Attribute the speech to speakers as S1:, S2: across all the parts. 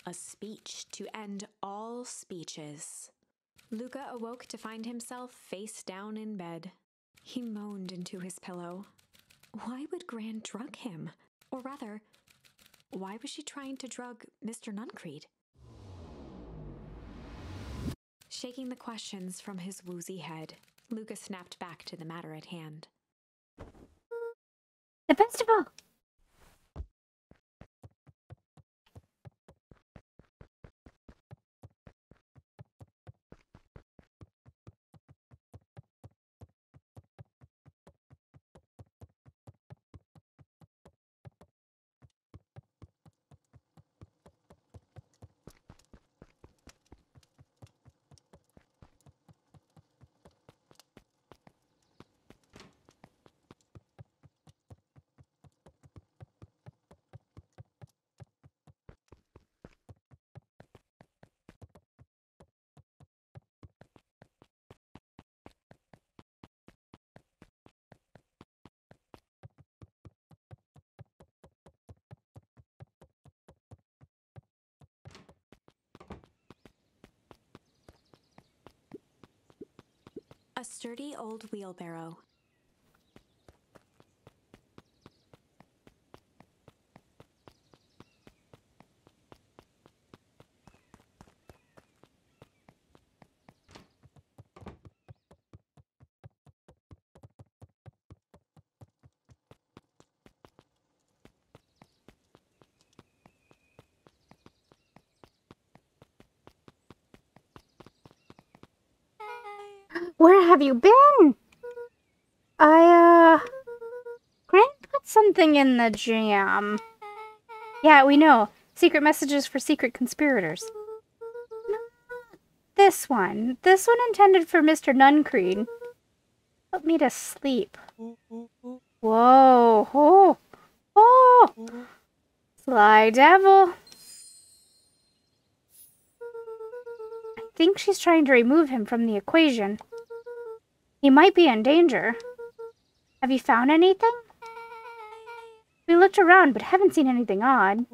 S1: A speech to end all speeches. Luca awoke to find himself face down in bed. He moaned into his pillow. Why would Gran drug him? Or rather, why was she trying to drug Mr. Nuncreed? Shaking the questions from his woozy head, Luca snapped back to the matter at hand.
S2: The festival!
S1: A sturdy old wheelbarrow.
S2: Where have you been? Grant put something in the jam. Yeah, we know. Secret messages for secret conspirators. This one. This one intended for Mr. Nuncreed. Put me to sleep. Whoa. Oh. Oh. Sly devil. I think she's trying to remove him from the equation. He might be in danger. Have you found anything? We looked around, but haven't seen anything odd.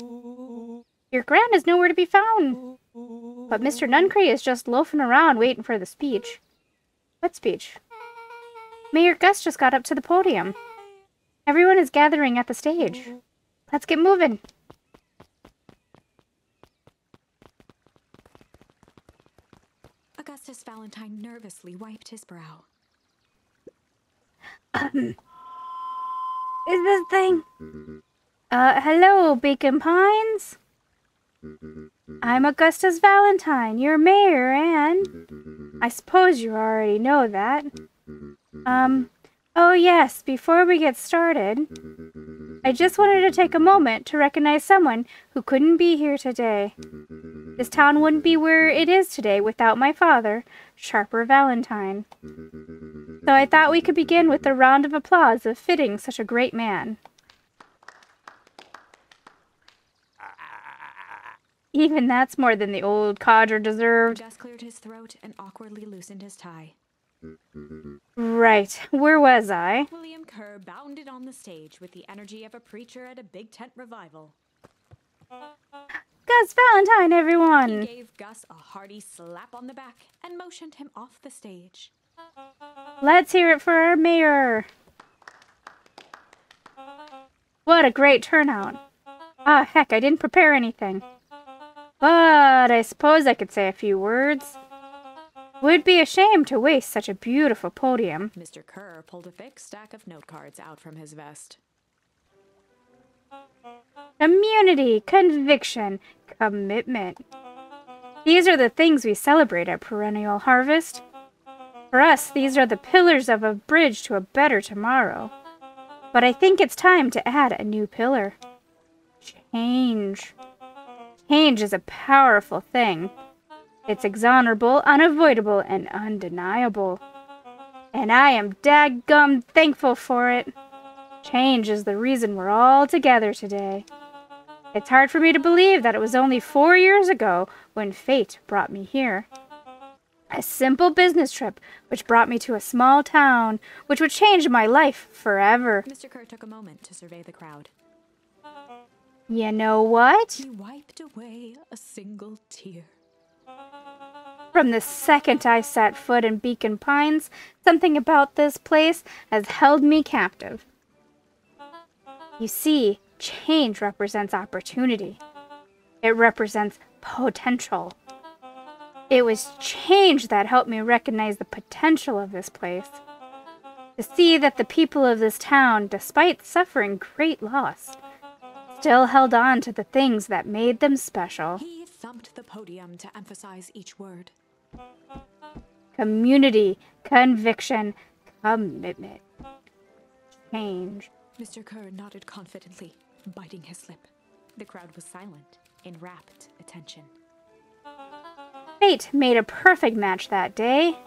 S2: Your Gran is nowhere to be found. But Mr. Nuncreed is just loafing around waiting for the speech. What speech? Mayor Gus just got up to the podium. Everyone is gathering at the stage. Let's get moving.
S1: Augustus Valentine nervously wiped his brow.
S2: Is this thing? Hello, Bacon Pines? I'm Augustus Valentine, your mayor, and I suppose you already know that. Oh yes, before we get started, I just wanted to take a moment to recognize someone who couldn't be here today. This town wouldn't be where it is today without my father, Sharper Valentine. So I thought we could begin with a round of applause befitting such a great man. Even that's more than the old codger deserved.
S1: Gus cleared his throat and awkwardly loosened his tie.
S2: Right, where was I?
S1: William Kerr bounded on the stage with the energy of a preacher at a big tent revival.
S2: Gus Valentine, everyone!
S1: He gave Gus a hearty slap on the back and motioned him off the stage.
S2: Let's hear it for our mayor! What a great turnout! Ah, heck, I didn't prepare anything. But I suppose I could say a few words. Would be a shame to waste such a beautiful podium.
S1: Mr. Kerr pulled a thick stack of note cards out from his vest.
S2: Community, conviction, commitment. These are the things we celebrate at Perennial Harvest. For us, these are the pillars of a bridge to a better tomorrow. But I think it's time to add a new pillar. Change. Change is a powerful thing. It's exonerable, unavoidable, and undeniable. And I am dadgum thankful for it. Change is the reason we're all together today. It's hard for me to believe that it was only 4 years ago when fate brought me here. A simple business trip which brought me to a small town, which would change my life forever.
S1: Mr. Kerr took a moment to survey the crowd.
S2: You know what?
S1: He wiped away a single tear.
S2: From the second I set foot in Beacon Pines, something about this place has held me captive. You see, change represents opportunity. It represents potential. It was change that helped me recognize the potential of this place. To see that the people of this town, despite suffering great loss, still held on to the things that made them special.
S1: He thumped the podium to emphasize each word.
S2: Community, conviction, commitment, change.
S1: Mr. Kerr nodded confidently, biting his lip. The crowd was silent, in rapt attention.
S2: Fate made a perfect match that day.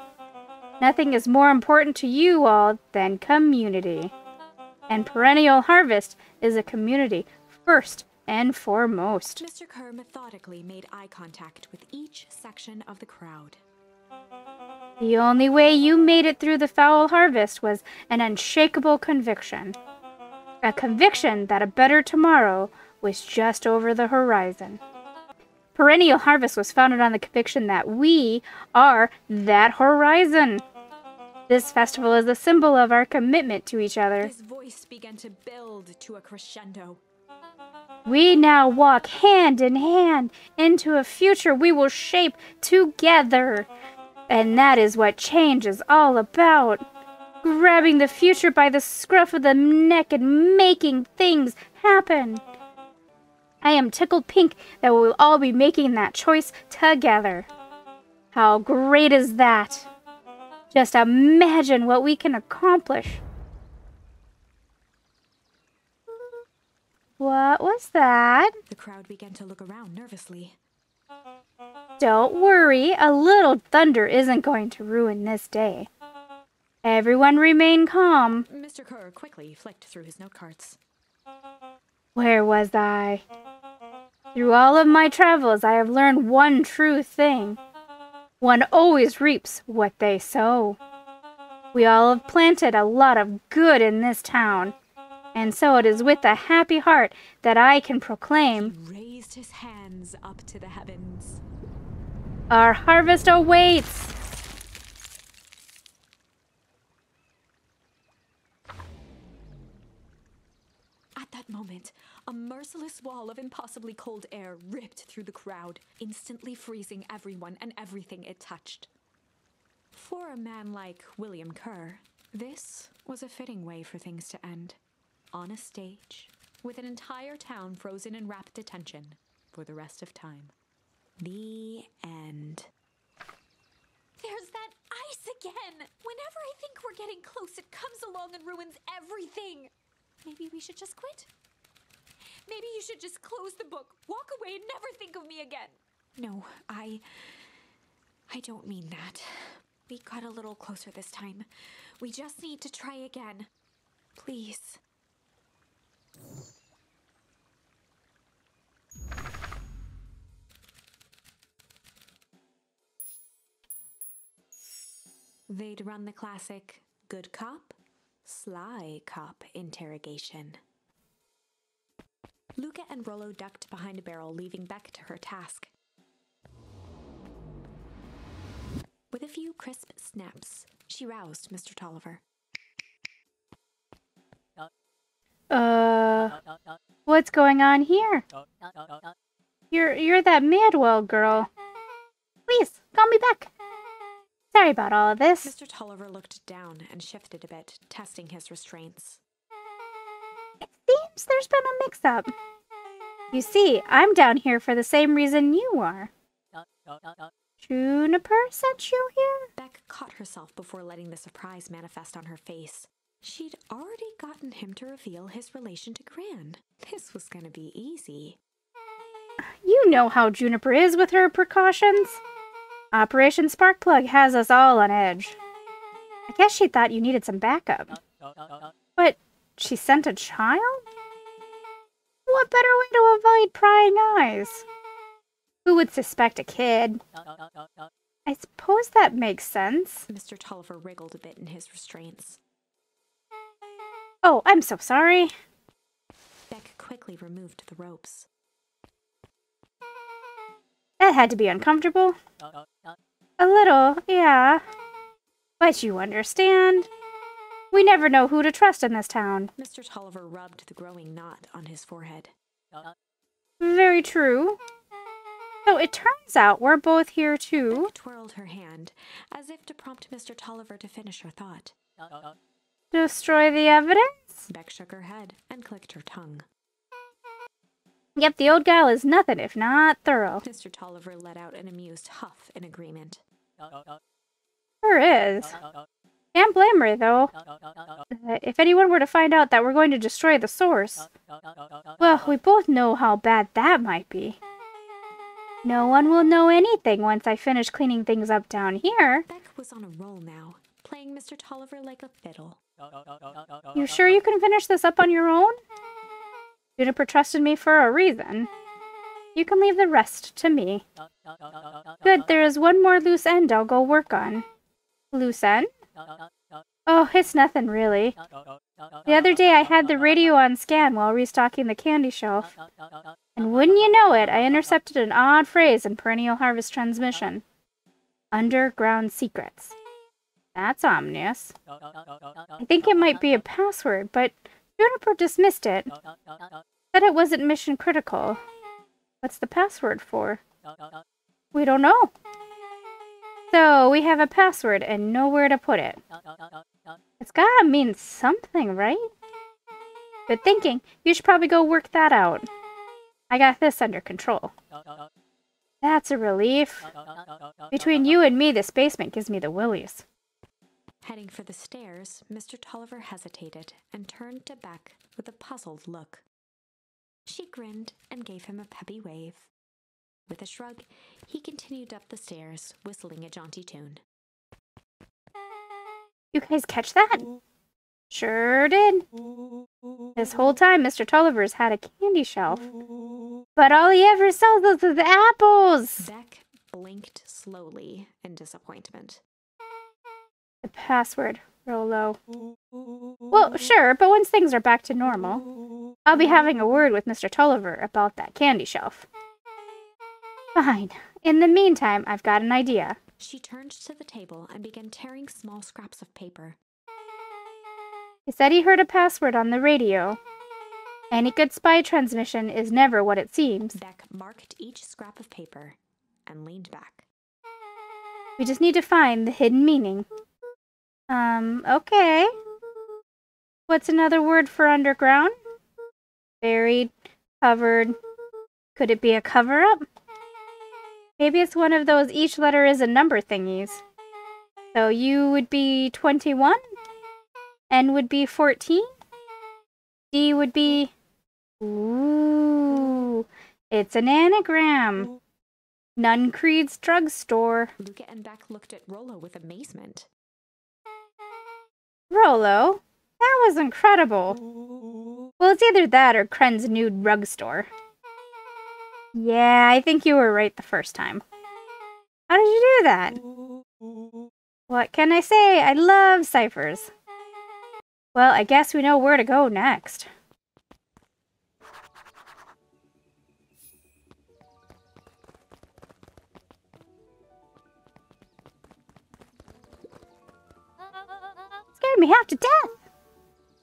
S2: Nothing is more important to you all than community. And Perennial Harvest is a community first and foremost.
S1: Mr. Kerr methodically made eye contact with each section of the crowd.
S2: The only way you made it through the foul harvest was an unshakable conviction. A conviction that a better tomorrow was just over the horizon. Perennial Harvest was founded on the conviction that we are that horizon. This festival is a symbol of our commitment to each other.
S1: His voice began to build to a crescendo.
S2: We now walk hand in hand into a future we will shape together. And that is what change is all about. Grabbing the future by the scruff of the neck and making things happen. I am tickled pink that we will all be making that choice together. How great is that? Just imagine what we can accomplish. What was that?
S1: The crowd began to look around nervously.
S2: Don't worry, a little thunder isn't going to ruin this day. Everyone remain calm.
S1: Mr. Kerr quickly flicked through his note cards.
S2: Where was I? Through all of my travels, I have learned one true thing. One always reaps what they sow. We all have planted a lot of good in this town, and so it is with a happy heart that I can proclaim,
S1: He raised his hands up to the heavens.
S2: our harvest awaits.
S1: At that moment, a merciless wall of impossibly cold air ripped through the crowd, instantly freezing everyone and everything it touched. For a man like William Kerr, this was a fitting way for things to end. On a stage, with an entire town frozen in rapt attention for the rest of time. The end. There's that ice again! Whenever I think we're getting close, it comes along and ruins everything! Maybe we should just quit? Maybe you should just close the book, walk away, and never think of me again. No, I don't mean that. We got a little closer this time. We just need to try again. Please. They'd run the classic good cop, sly cop interrogation. Luca and Rollo ducked behind a barrel, leaving Beck to her task. With a few crisp snaps, she roused Mr. Tolliver.
S2: What's going on here? You're that Madwell girl. Please, call me back. Sorry about all of this.
S1: Mr. Tolliver looked down and shifted a bit, testing his restraints.
S2: It seems there's been a mix-up. You see, I'm down here for the same reason you are. Juniper sent you here?
S1: Beck caught herself before letting the surprise manifest on her face. She'd already gotten him to reveal his relation to Gran. This was gonna be easy.
S2: You know how Juniper is with her precautions. Operation Sparkplug has us all on edge. I guess she thought you needed some backup. But she sent a child? What better way to avoid prying eyes? Who would suspect a kid? I suppose that makes sense.
S1: Mr. Tolliver wriggled a bit in his restraints.
S2: Oh, I'm so sorry.
S1: Beck quickly removed the ropes.
S2: That had to be uncomfortable. A little, yeah. But you understand. We never know who to trust in this town.
S1: Mr. Tolliver rubbed the growing knot on his forehead.
S2: Very true. So it turns out we're both here too.
S1: Beck twirled her hand, as if to prompt Mr. Tolliver to finish her thought.
S2: Destroy the evidence?
S1: Beck shook her head and clicked her tongue.
S2: Yep, the old gal is nothing if not thorough.
S1: Mr. Tolliver let out an amused huff in agreement.
S2: Sure is. Can't blame her, though. If anyone were to find out that we're going to destroy the source, well, we both know how bad that might be. No one will know anything once I finish cleaning things up down here.
S1: Beck was on a roll now, playing Mr. Tolliver like a fiddle.
S2: You sure you can finish this up on your own? Juniper trusted me for a reason. You can leave the rest to me. Good, there is one more loose end I'll go work on. Loose end? Oh, it's nothing really. The other day I had the radio on scan while restocking the candy shelf. And wouldn't you know it, I intercepted an odd phrase in Perennial Harvest transmission. Underground secrets. That's ominous. I think it might be a password, but Juniper dismissed it. Said it wasn't mission critical. What's the password for? We don't know. So, we have a password and nowhere to put it. It's gotta mean something, right? Good thinking. You should probably go work that out. I got this under control. That's a relief. Between you and me, this basement gives me the willies.
S1: Heading for the stairs, Mr. Tolliver hesitated and turned to Beck with a puzzled look. She grinned and gave him a peppy wave. With a shrug, he continued up the stairs, whistling a jaunty tune.
S2: You guys catch that? Sure did. This whole time, Mr. Tolliver's had a candy shelf. But all he ever sells us is apples!
S1: Beck blinked slowly in disappointment.
S2: The password, Rolo. Well, sure, but once things are back to normal, I'll be having a word with Mr. Tolliver about that candy shelf. Fine. In the meantime, I've got an idea.
S1: She turned to the table and began tearing small scraps of paper.
S2: He said he heard a password on the radio. Any good spy transmission is never what it seems.
S1: Beck marked each scrap of paper and leaned back.
S2: We just need to find the hidden meaning. Okay. What's another word for underground? Buried, covered. Could it be a cover-up? Maybe it's one of those each letter is a number thingies. So U would be 21, N would be 14, D would be... Ooh, it's an anagram. Nuncreed's drugstore.
S1: Luca and Beck looked at Rolo with amazement.
S2: Rolo, that was incredible. Well, it's either that or Kren's new drugstore. Yeah, I think you were right the first time. How did you do that? What can I say? I love ciphers. Well, I guess we know where to go next. Scared me half to death.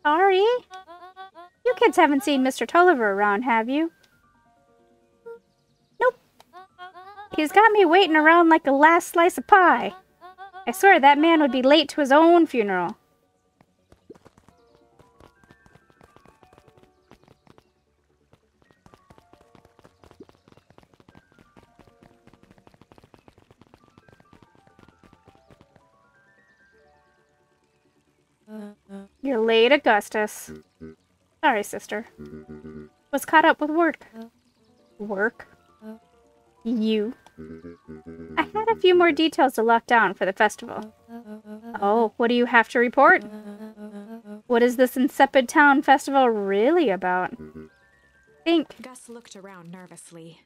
S2: Sorry. You kids haven't seen Mr. Tolliver around, have you? Nope. He's got me waiting around like a last slice of pie. I swear that man would be late to his own funeral. You're late, Augustus. Sorry, sister. Was caught up with work. Work? You. I had a few more details to lock down for the festival. Oh, what do you have to report? What is this Insipid Town festival really about?
S1: Gus looked around nervously.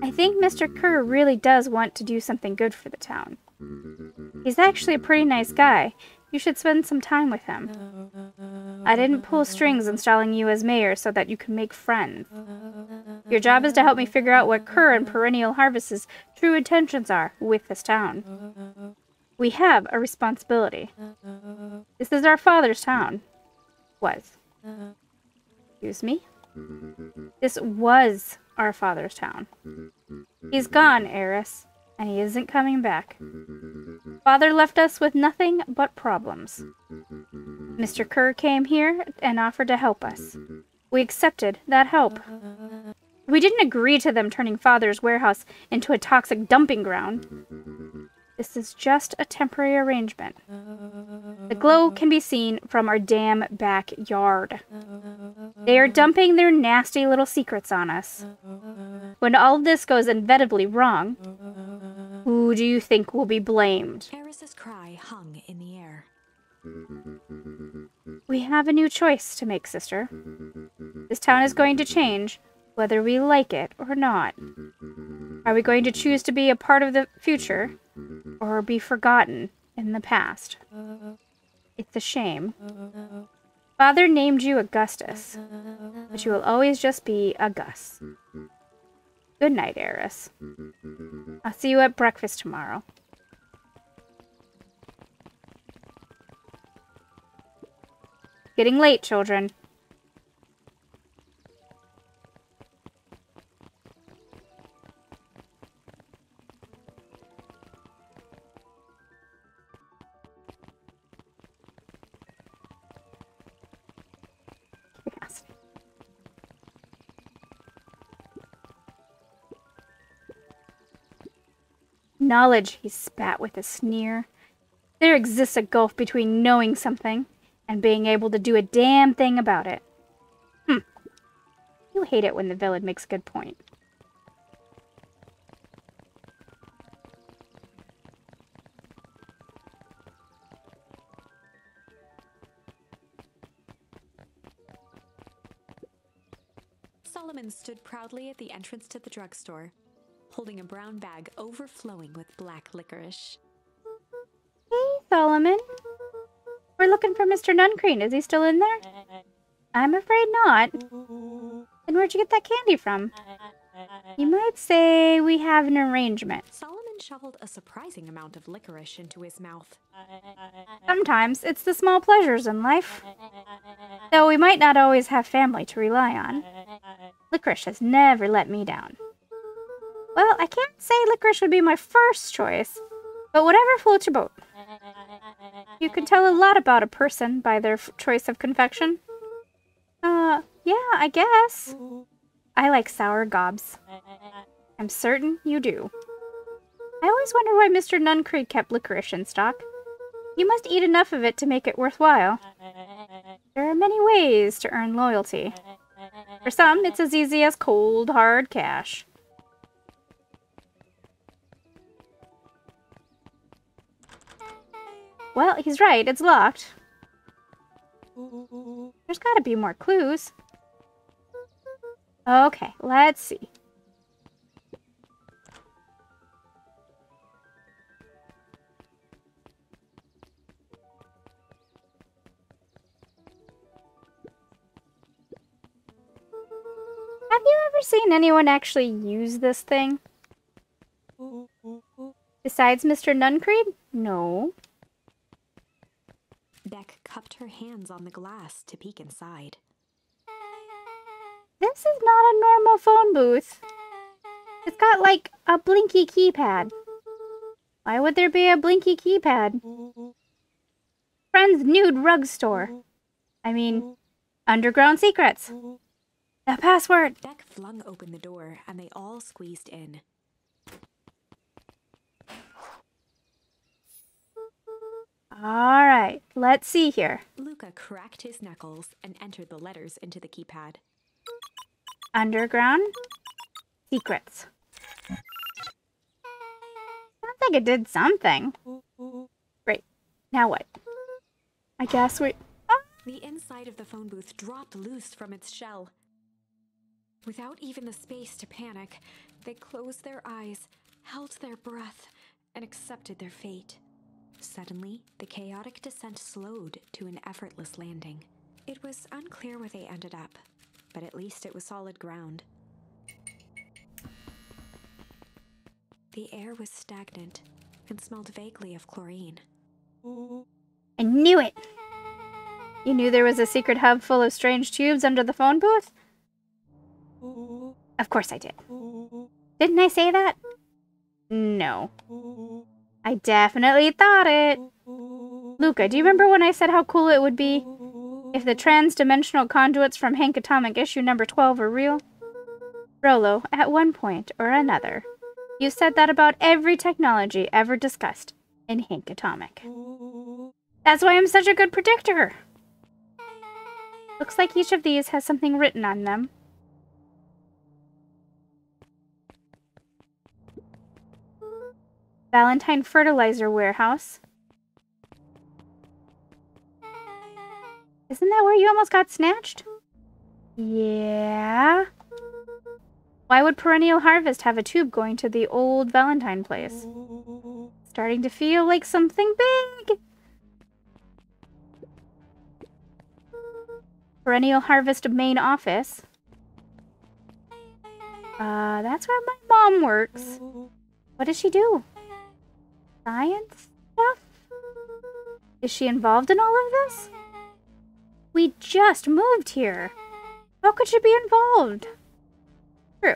S2: I think Mr. Kerr really does want to do something good for the town. He's actually a pretty nice guy. You should spend some time with him. I didn't pull strings installing you as mayor so that you can make friends. Your job is to help me figure out what Kerr and Perennial Harvest's true intentions are with this town. We have a responsibility. This is our father's town. Was. Excuse me? This was our father's town. He's gone, Eris, and he isn't coming back. Father left us with nothing but problems. Mr. Kerr came here and offered to help us. We accepted that help. We didn't agree to them turning Father's warehouse into a toxic dumping ground. This is just a temporary arrangement. The glow can be seen from our damn backyard. They are dumping their nasty little secrets on us. When all of this goes inevitably wrong, who do you think will be blamed?
S1: Eris's cry hung in the air.
S2: We have a new choice to make, sister. This town is going to change, whether we like it or not. Are we going to choose to be a part of the future, or be forgotten in the past? It's a shame. Father named you Augustus, but you will always just be a Gus. Good night, Eris. I'll see you at breakfast tomorrow. Getting late, children. Knowledge, he spat with a sneer. There exists a gulf between knowing something and being able to do a damn thing about it. You hate it when the villain makes a good point.
S1: Solomon stood proudly at the entrance to the drugstore, holding a brown bag overflowing with black licorice.
S2: Hey, Solomon. We're looking for Mr. Nuncreen. Is he still in there? I'm afraid not. Then where'd you get that candy from? You might say we have an arrangement.
S1: Solomon shoveled a surprising amount of licorice into his mouth.
S2: Sometimes it's the small pleasures in life. Though we might not always have family to rely on. Licorice has never let me down. Well, I can't say licorice would be my first choice, but whatever floats your boat. You can tell a lot about a person by their choice of confection. Yeah, I guess. I like sour gobs. I'm certain you do. I always wonder why Mr. Nuncree kept licorice in stock. You must eat enough of it to make it worthwhile. There are many ways to earn loyalty. For some, it's as easy as cold, hard cash. Well, he's right. It's locked. There's gotta be more clues. Okay, let's see. Have you ever seen anyone actually use this thing? Besides Mr. Nuncreed? No.
S1: Beck cupped her hands on the glass to peek inside.
S2: This is not a normal phone booth. It's got, like, a blinky keypad. Why would there be a blinky keypad? Friend's Nude Rug Store. I mean, Underground Secrets. The password.
S1: Beck flung open the door, and they all squeezed in.
S2: All right, let's see here.
S1: Luca cracked his knuckles and entered the letters into the keypad.
S2: Underground Secrets. Sounds like it did something. Great. Now what? I guess we... Oh.
S1: The inside of the phone booth dropped loose from its shell. Without even the space to panic, they closed their eyes, held their breath, and accepted their fate. Suddenly, the chaotic descent slowed to an effortless landing. It was unclear where they ended up, but at least it was solid ground. The air was stagnant and smelled vaguely of chlorine.
S2: I knew it! You knew there was a secret hub full of strange tubes under the phone booth? Of course I did. Didn't I say that? No. I definitely thought it. Luca, do you remember when I said how cool it would be if the trans-dimensional conduits from Hank Atomic issue number 12 were real? Rolo, at one point or another, you said that about every technology ever discussed in Hank Atomic. That's why I'm such a good predictor. Looks like each of these has something written on them. Valentine Fertilizer Warehouse. Isn't that where you almost got snatched? Yeah. Why would Perennial Harvest have a tube going to the old Valentine place? Starting to feel like something big. Perennial Harvest main office. That's where my mom works. What does she do? Science stuff? Is she involved in all of this? We just moved here. How could she be involved? True.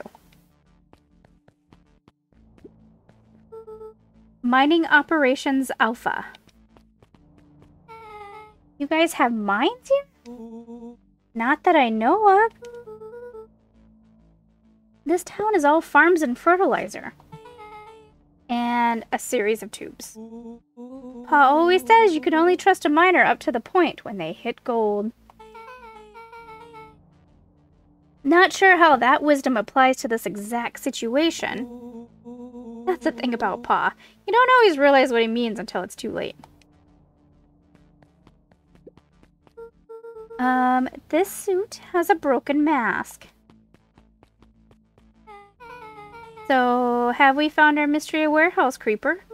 S2: Mining Operations Alpha. You guys have mines here? Not that I know of. This town is all farms and fertilizer. And a series of tubes. Pa always says you can only trust a miner up to the point when they hit gold. Not sure how that wisdom applies to this exact situation. That's the thing about Pa. You don't always realize what he means until it's too late. This suit has a broken mask. So, have we found our mystery warehouse creeper?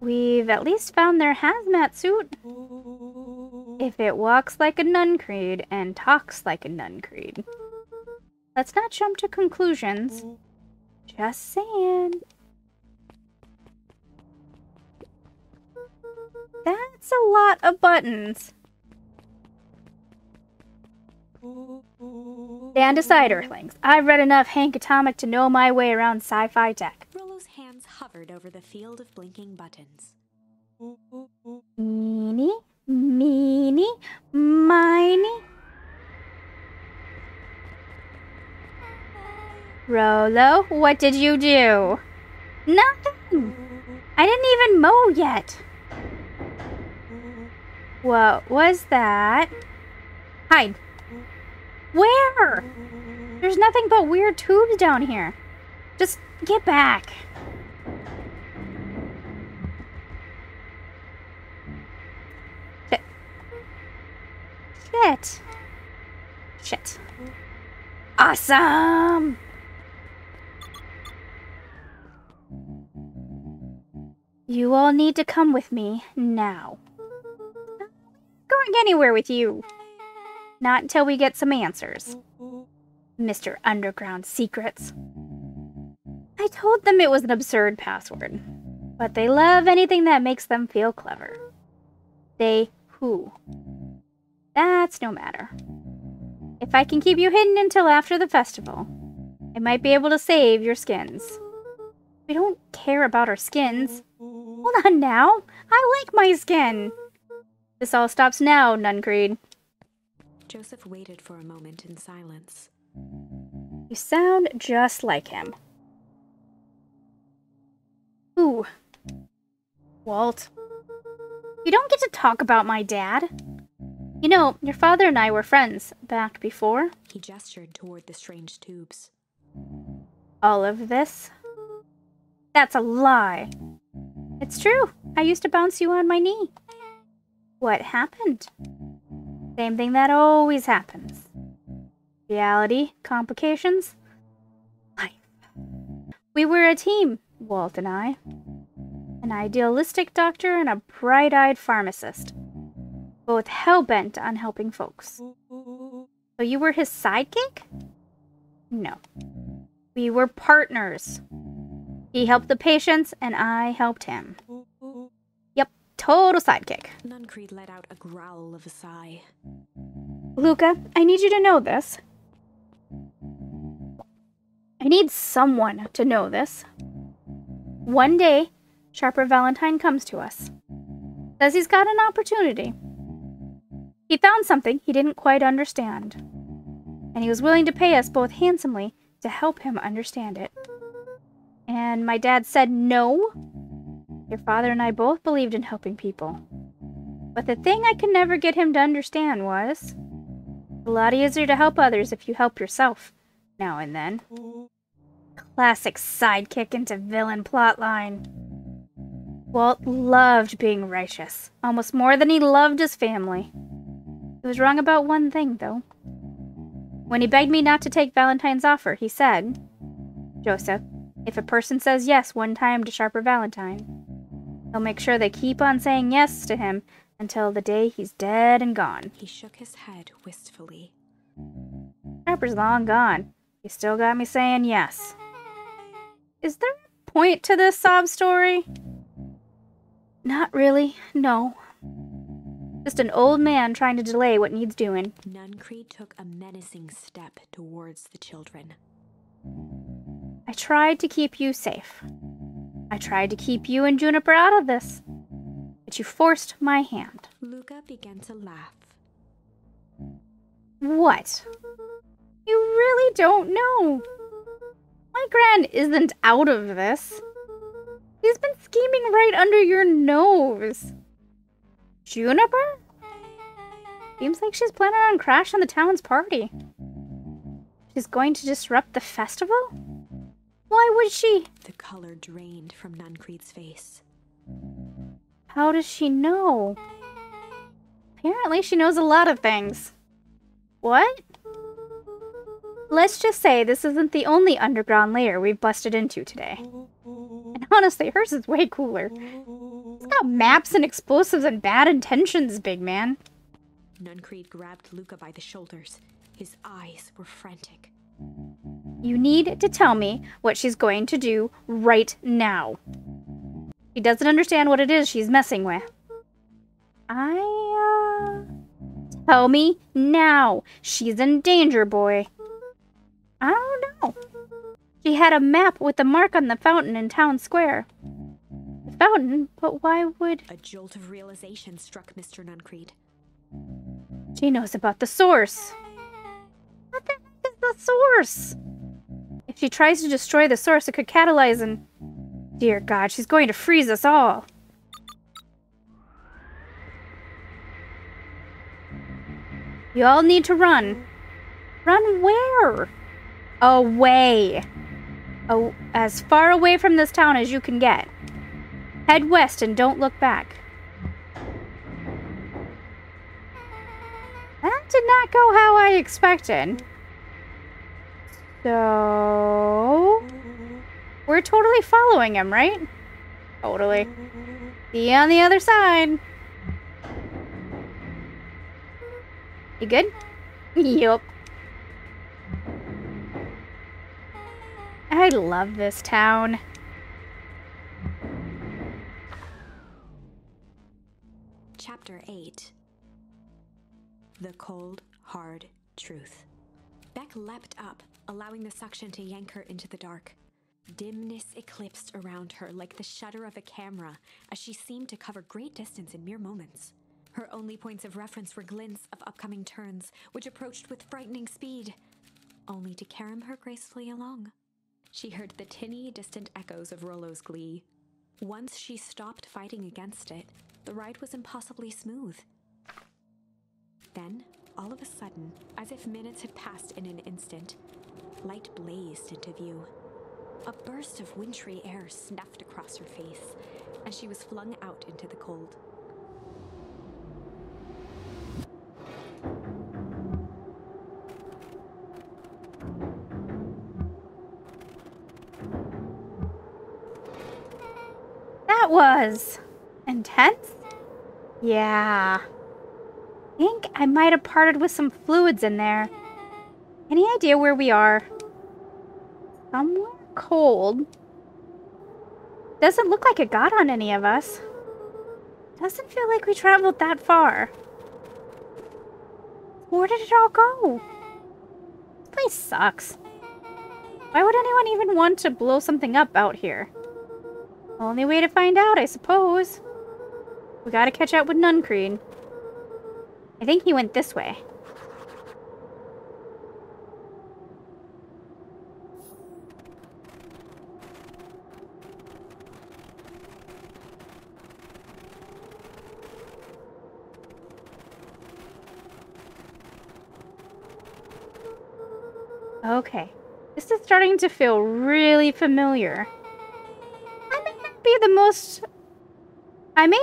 S2: We've at least found their hazmat suit. If it walks like a Nuncreed and talks like a Nuncreed. Let's not jump to conclusions. Just saying. That's a lot of buttons. Stand aside, Earthlings. I've read enough Hank Atomic to know my way around sci-fi tech.
S1: Rolo's hands hovered over the field of blinking buttons.
S2: Eeny, meeny, miny. Rolo, what did you do? Nothing. I didn't even mow yet. What was that? Hide. Where? There's nothing but weird tubes down here. Just get back. Shit. Shit. Awesome! You all need to come with me now. Not going anywhere with you. Not until we get some answers. Mr. Underground Secrets. I told them it was an absurd password, but they love anything that makes them feel clever. They who? That's no matter. If I can keep you hidden until after the festival, I might be able to save your skins. We don't care about our skins. Hold on now. I like my skin. This all stops now, Nuncreed.
S1: Joseph waited for a moment in silence.
S2: You sound just like him. Who? Walt. You don't get to talk about my dad. You know, your father and I were friends back before.
S1: He gestured toward the strange tubes.
S2: All of this? That's a lie. It's true. I used to bounce you on my knee. What happened? Same thing that always happens. Reality, complications, life. We were a team, Walt and I. An idealistic doctor and a bright-eyed pharmacist. both hell-bent on helping folks. So you were his sidekick? No. We were partners. He helped the patients, and I helped him. Yep, total sidekick.
S1: Nuncreed let out a growl of a sigh.
S2: Luca, I need you to know this. I need someone to know this. One day, Sharper Valentine comes to us. Says he's got an opportunity. He found something he didn't quite understand. And he was willing to pay us both handsomely to help him understand it. And my dad said no. Your father and I both believed in helping people. But the thing I could never get him to understand was, it's a lot easier to help others if you help yourself, now and then. Classic sidekick into villain plotline. Walt loved being righteous, almost more than he loved his family. He was wrong about one thing, though. When he begged me not to take Valentine's offer, he said, Joseph, if a person says yes one time to Sharper Valentine, he'll make sure they keep on saying yes to him until the day he's dead and gone.
S1: He shook his head wistfully.
S2: Sharper's long gone. He still got me saying yes. Is there a point to this sob story? Not really, no. Just an old man trying to delay what needs doing.
S1: Nuncreed took a menacing step towards the children.
S2: I tried to keep you safe. I tried to keep you and Juniper out of this. But you forced my hand.
S1: Luca began to laugh.
S2: What? You really don't know. My Gran isn't out of this. She's been scheming right under your nose. Juniper? Seems like she's planning on crashing the town's party. She's going to disrupt the festival? Why would she?
S1: The color drained from Nuncreed's face.
S2: How does she know? Apparently she knows a lot of things. What? Let's just say this isn't the only underground layer we've busted into today. And honestly, hers is way cooler. It's got maps and explosives and bad intentions, big man.
S1: Nuncreed grabbed Luca by the shoulders. His eyes were frantic.
S2: You need to tell me what she's going to do right now. She doesn't understand what it is she's messing with. Tell me now. She's in danger, boy. I don't know. She had a map with the mark on the fountain in town square. The fountain? But why would...
S1: A jolt of realization struck Mr. Nuncreed.
S2: She knows about the source. What the heck is the source? If she tries to destroy the source, it could catalyze and... Dear God, she's going to freeze us all. You all need to run. Run where? Away. Oh, as far away from this town as you can get. Head west and don't look back. That did not go how I expected. So... We're totally following him, right? Totally. See you on the other side. You good? Yup. I love this town.
S1: Chapter 8. The Cold, Hard Truth. Beck leapt up, allowing the suction to yank her into the dark. Dimness eclipsed around her like the shutter of a camera as she seemed to cover great distance in mere moments. Her only points of reference were glints of upcoming turns, which approached with frightening speed, only to carom her gracefully along. She heard the tinny, distant echoes of Rollo's glee. Once she stopped fighting against it, the ride was impossibly smooth. Then, all of a sudden, as if minutes had passed in an instant, light blazed into view. A burst of wintry air snuffed across her face, and she was flung out into the cold.
S2: That was... intense? Yeah. think I might have parted with some fluids in there. Any idea where we are? Somewhere cold. Doesn't look like it got on any of us. Doesn't feel like we traveled that far. Where did it all go? This place sucks. Why would anyone even want to blow something up out here? Only way to find out, I suppose. We gotta catch up with Nuncreed. I think he went this way. Okay. This is starting to feel really familiar. I may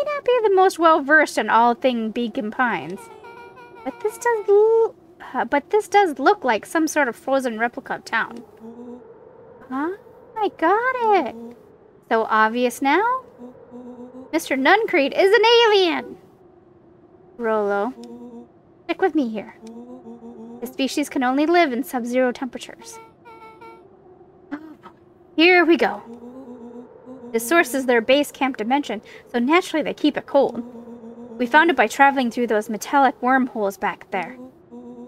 S2: not be the most well-versed in all things Beacon Pines. But this does look like some sort of frozen replica of town. Huh? I got it. So obvious now? Mr. Nuncreed is an alien! Rolo, stick with me here. The species can only live in sub-zero temperatures. Here we go. The source is their base camp dimension, so naturally they keep it cold. We found it by traveling through those metallic wormholes back there.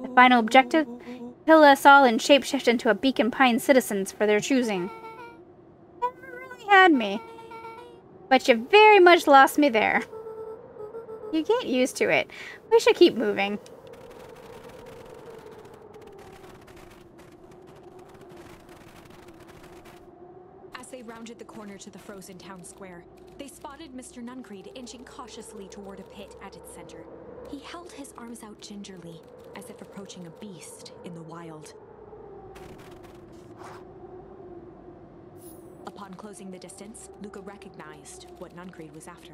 S2: The final objective? Kill us all and shapeshift into a Beacon Pine citizens for their choosing. Never really had me. But you very much lost me there. You get used to it. We should keep moving.
S1: As they rounded the corner to the frozen town square, they spotted Mr. Nuncreed inching cautiously toward a pit at its center. He held his arms out gingerly, as if approaching a beast in the wild. Upon closing the distance, Luca recognized what Nuncreed was after.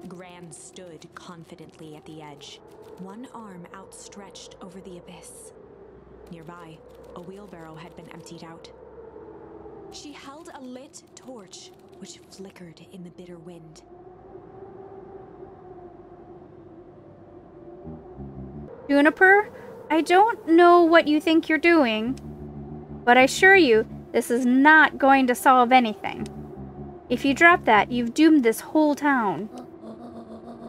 S1: Gran stood confidently at the edge, one arm outstretched over the abyss. Nearby, a wheelbarrow had been emptied out. She held a lit torch, which flickered in the bitter wind.
S2: Juniper, I don't know what you think you're doing, but I assure you, this is not going to solve anything. If you drop that, you've doomed this whole town.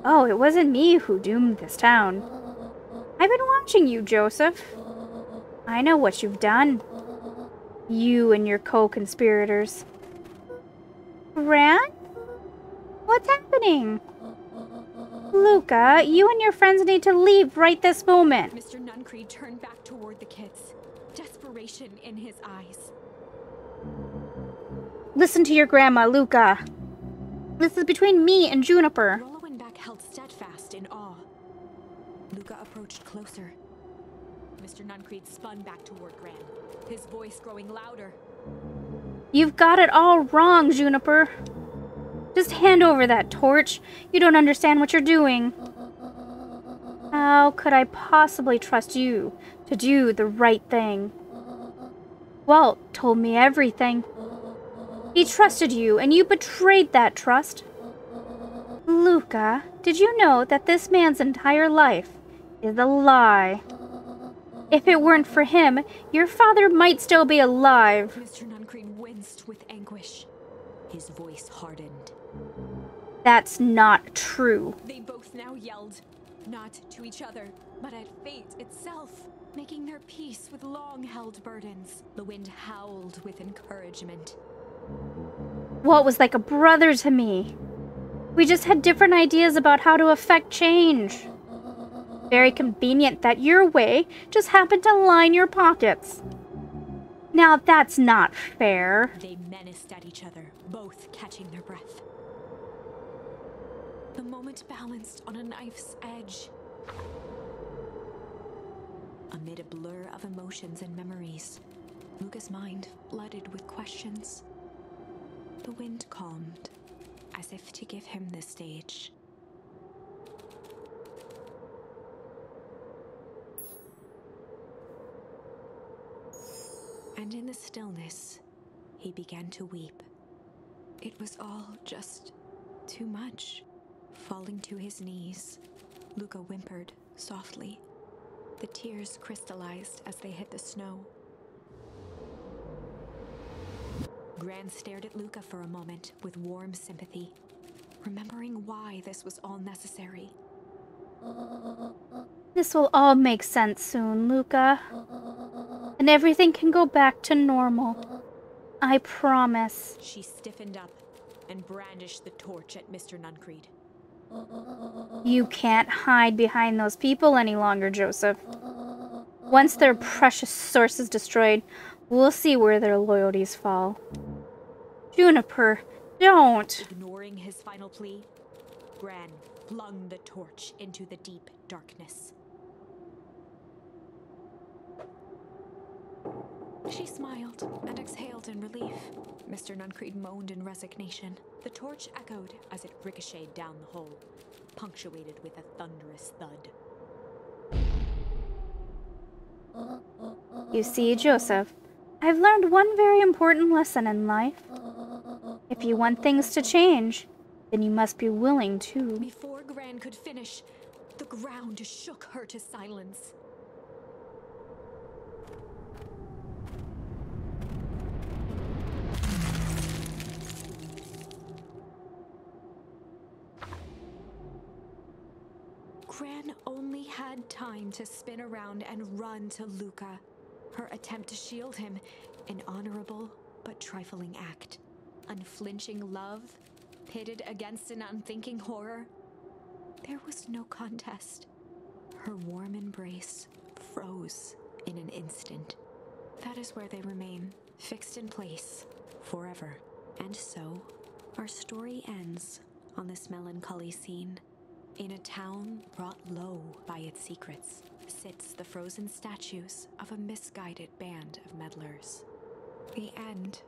S2: Oh, it wasn't me who doomed this town. I've been watching you, Joseph. I know what you've done. You and your co-conspirators. Gran? What's happening? Luca, you and your friends need to leave right this moment.
S1: Mr. Nuncreed turned back toward the kids, desperation in his eyes.
S2: Listen to your grandma, Luca. This is between me and Juniper.
S1: Rolowenbach held steadfast in awe. Luca approached closer. Mr. Nuncreed spun back toward Gran, his voice growing louder.
S2: You've got it all wrong, Juniper. Just hand over that torch. You don't understand what you're doing. How could I possibly trust you to do the right thing? Walt told me everything. He trusted you, and you betrayed that trust. Luca, did you know that this man's entire life is a lie? If it weren't for him, your father might still be alive.
S1: Mr. Nuncreed winced with anguish. His voice hardened.
S2: That's not true.
S1: They both now yelled, not to each other, but at fate itself, making their peace with long-held burdens. The wind howled with encouragement.
S2: Walt was like a brother to me. We just had different ideas about how to affect change. Very convenient that your way just happened to line your pockets. Now that's not fair.
S1: They menaced at each other, both catching their breath. The moment balanced on a knife's edge. Amid a blur of emotions and memories, Luca's mind flooded with questions. The wind calmed, as if to give him the stage. And in the stillness, he began to weep. It was all just too much. Falling to his knees, Luca whimpered Softly, the tears crystallized as they hit the snow. Gran stared at Luca for a moment with warm sympathy, remembering why this was all necessary.
S2: This will all make sense soon, Luca. And everything can go back to normal. I promise.
S1: She stiffened up and brandished the torch at Mr. Nuncreed.
S2: You can't hide behind those people any longer, Joseph. Once their precious source is destroyed, we'll see where their loyalties fall. Juniper, don't!
S1: Ignoring his final plea, Gran flung the torch into the deep darkness. She smiled and exhaled in relief. Mr. Nuncreed moaned in resignation. The torch echoed as it ricocheted down the hole, punctuated with a thunderous thud.
S2: You see, Joseph, I've learned one very important lesson in life. If you want things to change, then you must be willing to.
S1: Before Gran could finish, the ground shook her to silence. Gran only had time to spin around and run to Luca. Her attempt to shield him, an honorable but trifling act. Unflinching love, pitted against an unthinking horror. There was no contest. Her warm embrace froze in an instant. That is where they remain, fixed in place, forever. And so, our story ends on this melancholy scene. In a town brought low by its secrets, sits the frozen statues of a misguided band of meddlers. The end